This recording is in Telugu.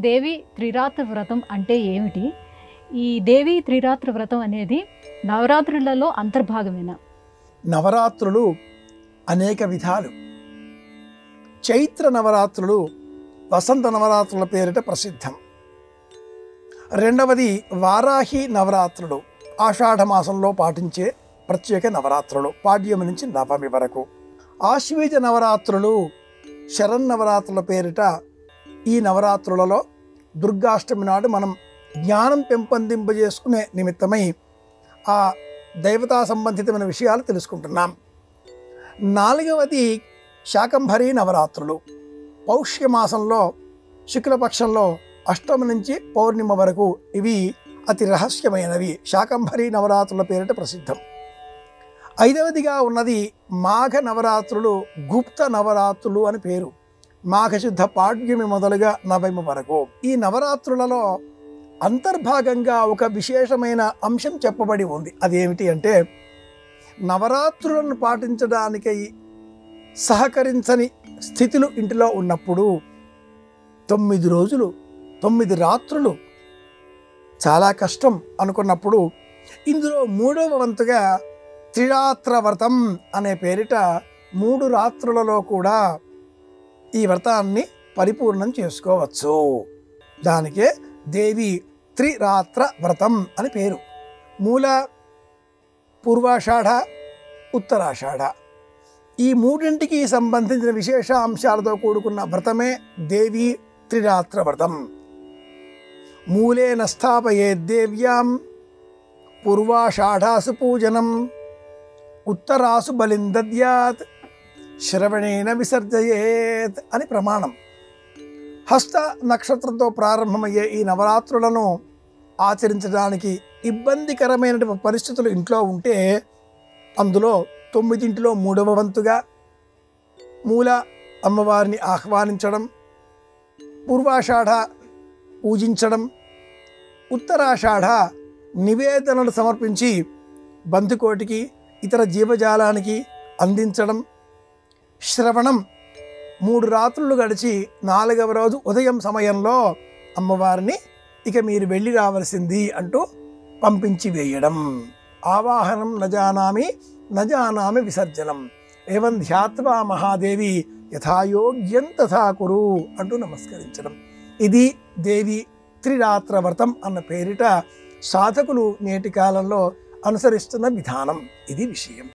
దేవి త్రిరాత్ర వ్రతం అంటే ఏమిటి? ఈ దేవి త్రిరాత్ర వ్రతం అనేది నవరాత్రులలో అంతర్భాగమేనా? నవరాత్రులు అనేక విధాలు. చైత్ర నవరాత్రులు వసంత నవరాత్రుల పేరిట ప్రసిద్ధం. రెండవది వారాహి నవరాత్రులు, ఆషాఢ మాసంలో పాటించే ప్రత్యేక నవరాత్రులు, పాడ్యమి నుంచి నవమి వరకు. ఆశ్వీజ నవరాత్రులు శరన్నవరాత్రుల పేరిట ఈ నవరాత్రులలో దుర్గాష్టమి నాడు మనం జ్ఞానం పెంపొందింపజేసుకునే నిమిత్తమై ఆ దైవతా సంబంధితమైన విషయాలు తెలుసుకుంటున్నాం. నాలుగవది శాకంభరీ నవరాత్రులు, పౌష్యమాసంలో శుక్లపక్షంలో అష్టమి నుంచి పౌర్ణిమ వరకు. ఇవి అతి రహస్యమైనవి, శాకంభరీ నవరాత్రుల పేరిట ప్రసిద్ధం. ఐదవదిగా ఉన్నది మాఘ నవరాత్రులు, గుప్త నవరాత్రులు అని పేరు. మాఘశుద్ధ పాడ్యమి మొదలుగా నవమి వరకు. ఈ నవరాత్రులలో అంతర్భాగంగా ఒక విశేషమైన అంశం చెప్పబడి ఉంది. అదేమిటి అంటే, నవరాత్రులను పాటించడానికై సహకరించని స్థితులు ఇంటిలో ఉన్నప్పుడు 9 రోజులు 9 రాత్రులు చాలా కష్టం అనుకున్నప్పుడు ఇందులో మూడవ వంతుగా త్రిరాత్ర వ్రతం అనే పేరిట 3 రాత్రులలో కూడా ఈ వ్రతాన్ని పరిపూర్ణం చేసుకోవచ్చు. దానికే దేవి త్రిరాత్ర వ్రతం అని పేరు. మూల, పూర్వాషాఢ, ఉత్తరాషాఢ ఈ మూడింటికి సంబంధించిన విశేష అంశాలతో కూడుకున్న వ్రతమే దేవి త్రిరాత్ర వ్రతం. మూలేన స్థాపయేద్దేవ్యాం పూర్వాషాఢాసు పూజనం ఉత్తరాసు బలిం దద్యాత్ శ్రవణేన విసర్జయేత్ అని ప్రమాణం. హస్త నక్షత్రంతో ప్రారంభమయ్యే ఈ నవరాత్రులను ఆచరించడానికి ఇబ్బందికరమైన పరిస్థితులు ఇంట్లో ఉంటే అందులో 9 మూడవ వంతుగా మూల అమ్మవారిని ఆహ్వానించడం, పూర్వాషాఢ పూజించడం, ఉత్తరాషాఢ నివేదనలు సమర్పించి బంధుకోటికి ఇతర జీవజాలానికి అందించడం, శ్రవణం 3 రాత్రులు గడిచి 4వ రోజు ఉదయం సమయంలో అమ్మవారిని ఇక మీరు వెళ్ళి రావలసింది అంటూ పంపించి వేయడం. ఆవాహనం నజానామి నజానామి విసర్జనం ఏవం ధ్యాత్వా మహాదేవి యథాయోగ్యం తథా కురు అంటూ నమస్కరించడం. ఇది దేవి త్రిరాత్ర వ్రతం అన్న పేరిట సాధకులు నేటి కాలంలో అనుసరిస్తున్న విధానం. ఇది విషయం.